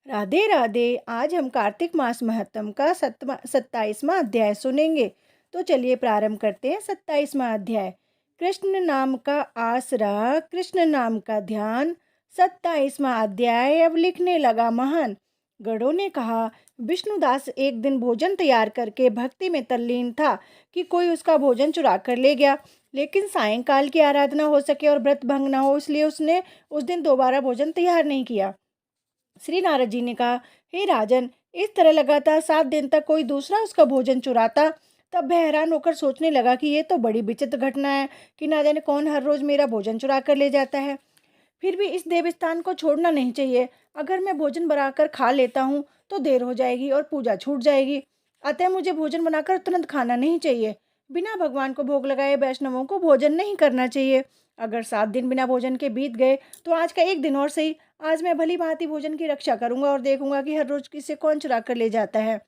राधे राधे। आज हम कार्तिक मास महत्तम का 27वां अध्याय सुनेंगे। तो चलिए प्रारंभ करते हैं। 27वां अध्याय। कृष्ण नाम का आसरा, कृष्ण नाम का ध्यान। 27वां अध्याय। अब लिखने लगा महान। गढ़ों ने कहा, विष्णुदास एक दिन भोजन तैयार करके भक्ति में तल्लीन था कि कोई उसका भोजन चुरा कर ले गया। लेकिन सायंकाल की आराधना हो सके और व्रत भंग न हो, इसलिए उसने उस दिन दोबारा भोजन तैयार नहीं किया। श्री नारद जी ने कहा, हे राजन, इस तरह लगातार 7 दिन तक कोई दूसरा उसका भोजन चुराता। तब वह हैरान होकर सोचने लगा कि ये तो बड़ी विचित्र घटना है कि ना जाने कौन हर रोज मेरा भोजन चुरा कर ले जाता है। फिर भी इस देवस्थान को छोड़ना नहीं चाहिए। अगर मैं भोजन बनाकर खा लेता हूँ तो देर हो जाएगी और पूजा छूट जाएगी। अतः मुझे भोजन बनाकर तुरंत खाना नहीं चाहिए। बिना भगवान को भोग लगाए वैष्णवों को भोजन नहीं करना चाहिए। अगर 7 दिन बिना भोजन के बीत गए तो आज का एक दिन और सही। आज मैं भली भांति भोजन की रक्षा करूंगा और देखूंगा कि हर रोज किसे कौन चुरा कर ले जाता है।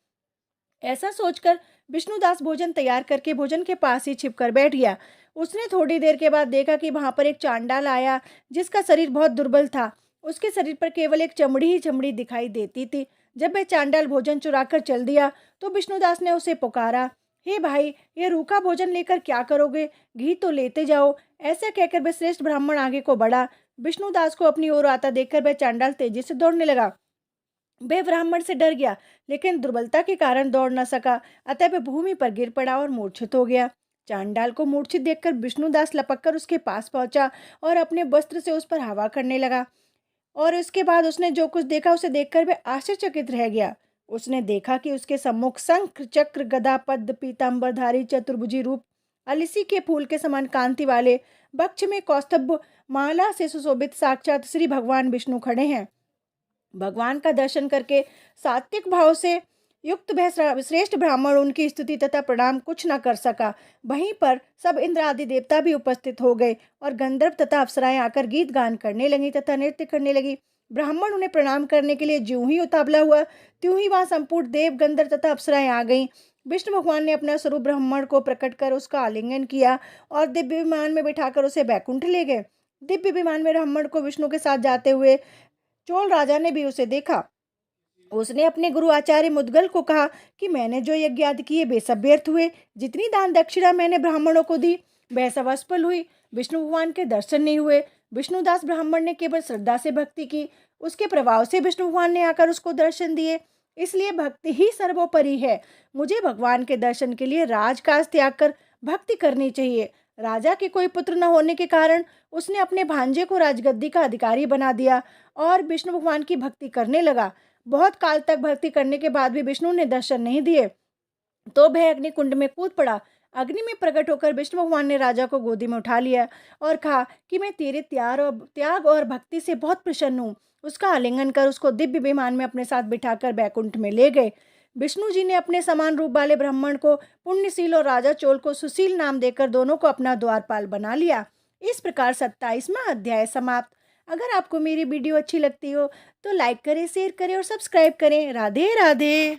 ऐसा सोचकर विष्णुदास भोजन तैयार करके भोजन के पास ही छिपकर बैठ गया। उसने थोड़ी देर के बाद देखा कि वहां पर एक चांडाल आया जिसका शरीर बहुत दुर्बल था। उसके शरीर पर केवल एक चमड़ी ही चमड़ी दिखाई देती थी। जब वह चांडाल भोजन चुराकर चल दिया तो विष्णुदास ने उसे पुकारा, हे भाई, ये रूखा भोजन लेकर क्या करोगे? घी तो लेते जाओ। ऐसा कहकर वह श्रेष्ठ ब्राह्मण आगे को बढ़ा। विष्णुदास को अपनी ओर आता देखकर वह चांडाल तेजी से दौड़ने लगा। वह ब्राह्मण से डर गया, लेकिन दुर्बलता के कारण दौड़ न सका। अतः वह भूमि पर गिर पड़ा और मूर्छित हो गया। चांडाल को मूर्छित देखकर विष्णुदास लपककर उसके पास पहुंचा और अपने वस्त्र से उस पर हवा करने लगा। और उसके बाद उसने जो कुछ देखा उसे देखकर वह आश्चर्यचकित रह गया। उसने देखा कि उसके सम्मुख शंख चक्र गदा पद्म पीतांबरधारी चतुर्भुजी रूप, अलिसी के फूल के समान कांति वाले, वक्ष में कौस्तुभ माला से सुशोभित साक्षात श्री भगवान विष्णु खड़े हैं। भगवान का दर्शन करके सात्विक भाव से युक्त वह श्रेष्ठ ब्राह्मण उनकी स्तुति तथा प्रणाम कुछ न कर सका। वहीं पर सब इंद्र आदि देवता भी उपस्थित हो गए और गंधर्व तथा अप्सराएं आकर गीत गान करने लगी तथा नृत्य करने लगी। ब्राह्मण उन्हें प्रणाम करने के लिए ज्यों ही उतावला हुआ, त्यों ही वहां संपूर्ण देव गंधर्व तथा अप्सराएं आ गईं। विष्णु भगवान ने अपना स्वरूप ब्राह्मण को प्रकट कर उसका आलिंगन किया और दिव्य विमान में बिठाकर उसे बैकुंठ ले गए। दिव्य विमान में ब्राह्मण को विष्णु के साथ जाते हुए चोल राजा ने भी उसे देखा। उसने अपने गुरु आचार्य मुद्गल को कहा कि मैंने जो यज्ञ आदि किए वे सब व्यर्थ हुए। जितनी दान दक्षिणा मैंने ब्राह्मणों को दी वह सब असफल हुई। विष्णु भगवान के दर्शन नहीं हुए। विष्णुदास ब्राह्मण ने केवल श्रद्धा से भक्ति की। उसके प्रभाव से विष्णु भगवान ने आकर उसको दर्शन दिए। इसलिए भक्ति ही सर्वोपरि है। मुझे भगवान के दर्शन के लिए राजकाज त्याग कर भक्ति करनी चाहिए। राजा के कोई पुत्र न होने के कारण उसने अपने भांजे को राजगद्दी का अधिकारी बना दिया और विष्णु भगवान की भक्ति करने लगा। बहुत काल तक भक्ति करने के बाद भी विष्णु ने दर्शन नहीं दिए तो वह अग्नि कुंड में कूद पड़ा। अग्नि में प्रकट होकर विष्णु भगवान ने राजा को गोदी में उठा लिया और कहा कि मैं तेरे त्याग और भक्ति से बहुत प्रसन्न हूँ। उसका आलिंगन कर उसको दिव्य विमान में अपने साथ बिठाकर बैकुंठ में ले गए। विष्णु जी ने अपने समान रूप वाले ब्राह्मण को पुण्यशील और राजा चोल को सुशील नाम देकर दोनों को अपना द्वारपाल बना लिया। इस प्रकार 27वां अध्याय समाप्त। अगर आपको मेरी वीडियो अच्छी लगती हो तो लाइक करें, शेयर करें और सब्सक्राइब करें। राधे राधे।